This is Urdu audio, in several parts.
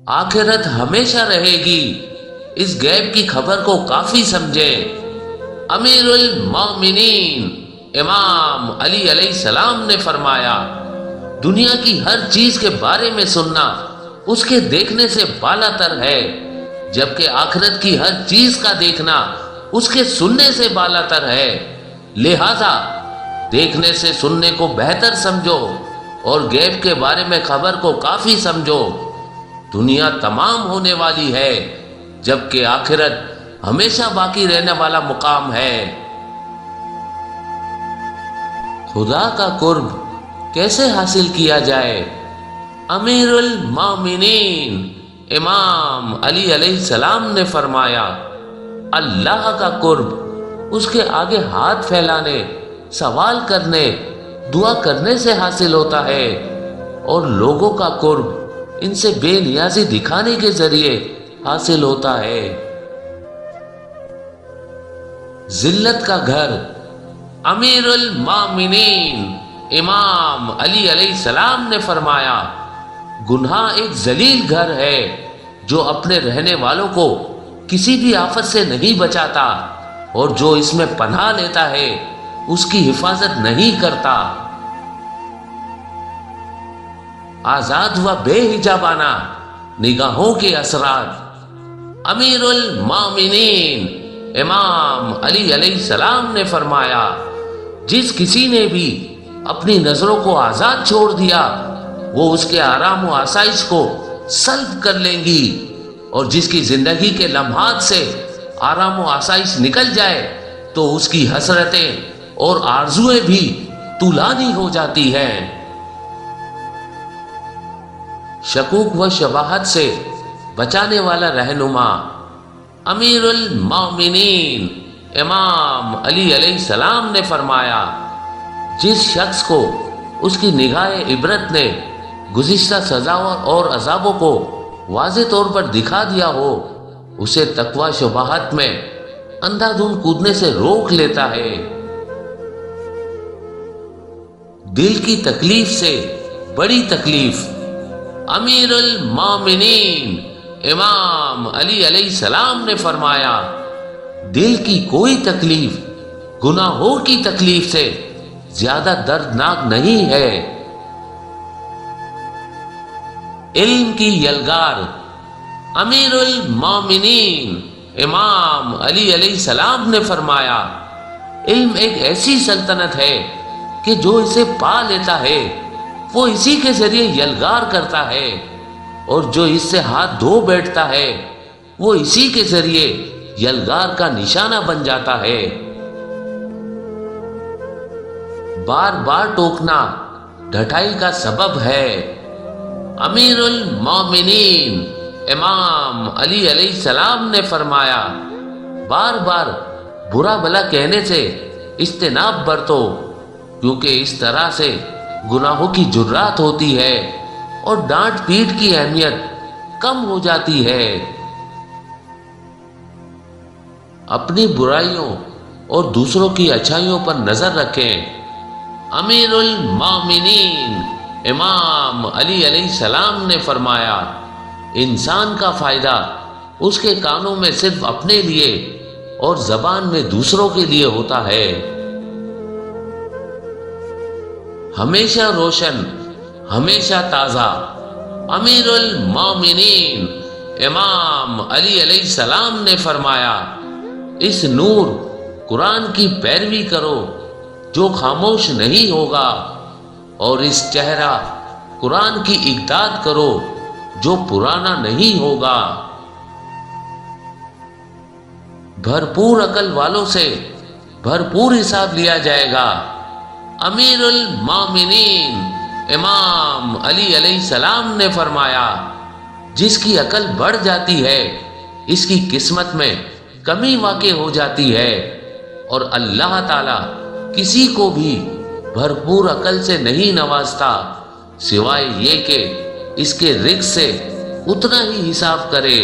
آخرت ہمیشہ رہے گی، اس غیب کی خبر کو کافی سمجھیں۔ امیر المومنین امام علی علیہ السلام نے فرمایا، دنیا کی ہر چیز کے بارے میں سننا اس کے دیکھنے سے بالا تر ہے، جبکہ آخرت کی ہر چیز کا دیکھنا اس کے سننے سے بالا تر ہے۔ لہذا دیکھنے سے سننے کو بہتر سمجھو اور غیب کے بارے میں خبر کو کافی سمجھو۔ دنیا تمام ہونے والی ہے، جبکہ آخرت ہمیشہ باقی رہنے والا مقام ہے۔ خدا کا قرب کیسے حاصل کیا جائے؟ امیر المومنین امام علی علیہ السلام نے فرمایا، اللہ کا قرب اس کے آگے ہاتھ پھیلانے، سوال کرنے، دعا کرنے سے حاصل ہوتا ہے، اور لوگوں کا قرب ان سے بے نیازی دکھانے کے ذریعے حاصل ہوتا ہے۔ ذلت کا گھر امیر المومنین امام علی علیہ السلام نے فرمایا، گناہ ایک ذلیل گھر ہے جو اپنے رہنے والوں کو کسی بھی آفت سے نہیں بچاتا، اور جو اس میں پناہ لیتا ہے اس کی حفاظت نہیں کرتا۔ آزاد و بے حجابانہ نگاہوں کے اثرات امیر المومنین امام علی علیہ السلام نے فرمایا، جس کسی نے بھی اپنی نظروں کو آزاد چھوڑ دیا وہ اس کے آرام و آسائش کو سلب کر لیں گی، اور جس کی زندگی کے لمحات سے آرام و آسائش نکل جائے تو اس کی حسرتیں اور آرزویں بھی طولانی ہو جاتی ہیں۔ شکوک و شبہات سے بچانے والا رہنما امیر المومنین امام علی علیہ السلام نے فرمایا، جس شخص کو اس کی نگاہ عبرت نے گزشتہ سزاؤں اور عذابوں کو واضح طور پر دکھا دیا ہو، اسے تقوی شبہات میں اندھا دھند کودنے سے روک لیتا ہے۔ دل کی تکلیف سے بڑی تکلیف امیر المومنین امام علی علیہ السلام نے فرمایا، دل کی کوئی تکلیف گناہوں کی تکلیف سے زیادہ دردناک نہیں ہے۔ علم کی یلغار امیر المومنین امام علی علیہ السلام نے فرمایا، علم ایک ایسی سلطنت ہے کہ جو اسے پا لیتا ہے وہ اسی کے ذریعے یلغار کرتا ہے، اور جو اس سے ہاتھ دھو بیٹھتا ہے وہ اسی کے ذریعے یلغار کا نشانہ بن جاتا ہے۔ بار بار ٹوکنا ڈھٹائی کا سبب ہے۔ امیر المومنین امام علی علیہ السلام نے فرمایا، بار بار برا بھلا کہنے سے اجتناب برتو، کیونکہ اس طرح سے گناہوں کی جرات ہوتی ہے اور ڈانٹ پیٹ کی اہمیت کم ہو جاتی ہے۔ اپنی برائیوں اور دوسروں کی اچھائیوں پر نظر رکھیں۔ امیر المومنین امام علی علیہ السلام نے فرمایا، انسان کا فائدہ اس کے کانوں میں صرف اپنے لیے اور زبان میں دوسروں کے لیے ہوتا ہے۔ ہمیشہ روشن، ہمیشہ تازہ امیر المومنین امام علی علیہ السلام نے فرمایا، اس نور قرآن کی پیروی کرو جو خاموش نہیں ہوگا، اور اس چہرہ قرآن کی اقداد کرو جو پرانا نہیں ہوگا۔ بھرپور عقل والوں سے بھرپور حساب لیا جائے گا۔ امیر المومنین امام علی علیہ السلام نے فرمایا، جس کی عقل بڑھ جاتی ہے اس کی قسمت میں کمی واقع ہو جاتی ہے، اور اللہ تعالی کسی کو بھی بھرپور عقل سے نہیں نوازتا سوائے یہ کہ اس کے رزق سے اتنا ہی حساب کرے۔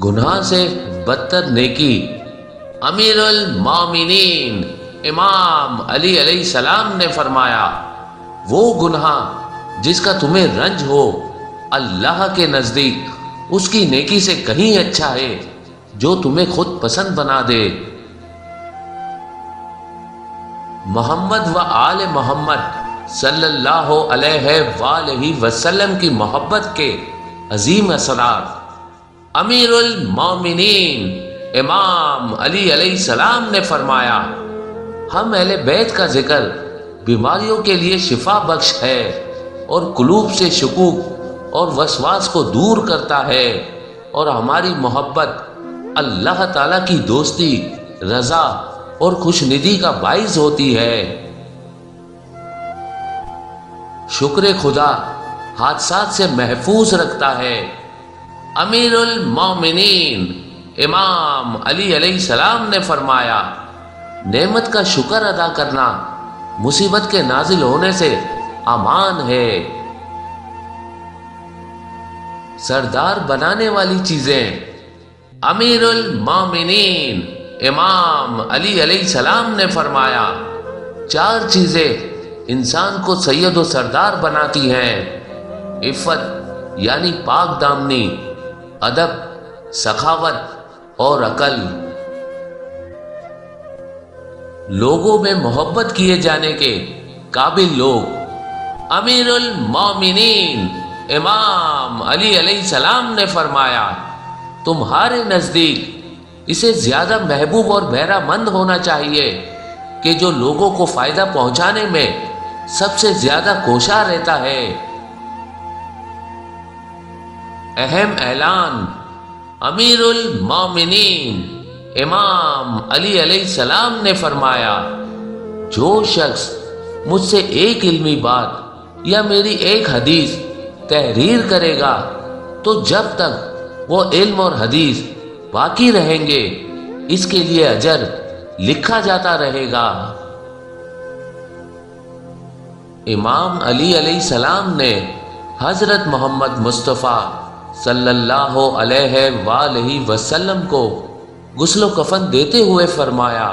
گناہ سے بدتر نیکی امیر المومنین امام علی علیہ السلام نے فرمایا، وہ گناہ جس کا تمہیں رنج ہو اللہ کے نزدیک اس کی نیکی سے کہیں اچھا ہے جو تمہیں خود پسند بنا دے۔ محمد و آل محمد صلی اللہ علیہ وآلہ وسلم کی محبت کے عظیم اثرات۔ امیر المومنین امام علی علیہ السلام نے فرمایا، ہم اہل بیت کا ذکر بیماریوں کے لیے شفا بخش ہے اور قلوب سے شکوک اور وسواس کو دور کرتا ہے، اور ہماری محبت اللہ تعالیٰ کی دوستی، رضا اور خوشندی کا باعث ہوتی ہے۔ شکر خدا حادثات سے محفوظ رکھتا ہے۔ امیر المومنین امام علی علیہ السلام نے فرمایا، نعمت کا شکر ادا کرنا مصیبت کے نازل ہونے سے امان ہے۔ سردار بنانے والی چیزیں۔ امیر المومنین امام علی علیہ السلام نے فرمایا، 4 چیزیں انسان کو سید و سردار بناتی ہیں: عفت یعنی پاک دامنی، ادب، سخاوت اور عقل۔ لوگوں میں محبت کیے جانے کے قابل لوگ۔ امیر المومنین امام علی علیہ السلام نے فرمایا، تمہارے نزدیک اسے زیادہ محبوب اور بہرہ مند ہونا چاہیے کہ جو لوگوں کو فائدہ پہنچانے میں سب سے زیادہ کوشاں رہتا ہے۔ اہم اعلان۔ امیر المومنین امام علی علیہ السلام نے فرمایا، جو شخص مجھ سے ایک علمی بات یا میری ایک حدیث تحریر کرے گا تو جب تک وہ علم اور حدیث باقی رہیں گے اس کے لیے اجر لکھا جاتا رہے گا۔ امام علی علیہ السلام نے حضرت محمد مصطفیٰ صلی اللہ علیہ وآلہ وسلم کو غسل و کفن دیتے ہوئے فرمایا،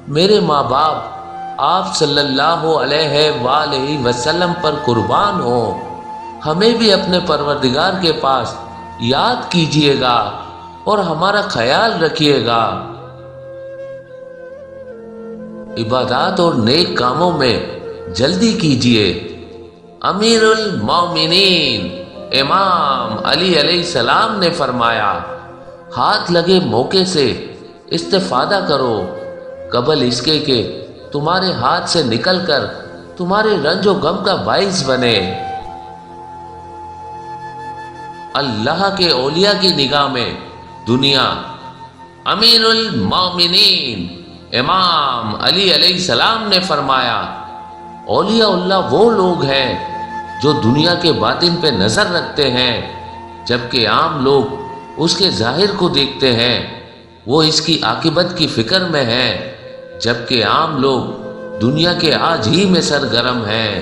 میرے ماں باپ آپ صلی اللہ علیہ وآلہ وسلم پر قربان ہوں، ہمیں بھی اپنے پروردگار کے پاس یاد کیجیے گا اور ہمارا خیال رکھیے گا۔ عبادات اور نیک کاموں میں جلدی کیجیے۔ امیر المومنین امام علی علیہ السلام نے فرمایا، ہاتھ لگے موقع سے استفادہ کرو قبل اس کے کہ تمہارے ہاتھ سے نکل کر تمہارے رنج و غم کا باعث بنے۔ اللہ کے اولیاء کی نگاہ میں دنیا۔ امیر المومنین امام علی علیہ السلام نے فرمایا، اولیاء اللہ وہ لوگ ہیں جو دنیا کے باطن پہ نظر رکھتے ہیں، جبکہ عام لوگ اس کے ظاہر کو دیکھتے ہیں، وہ اس کی عاقبت کی فکر میں ہیں، جبکہ عام لوگ دنیا کے عاج ہی میں سرگرم ہیں۔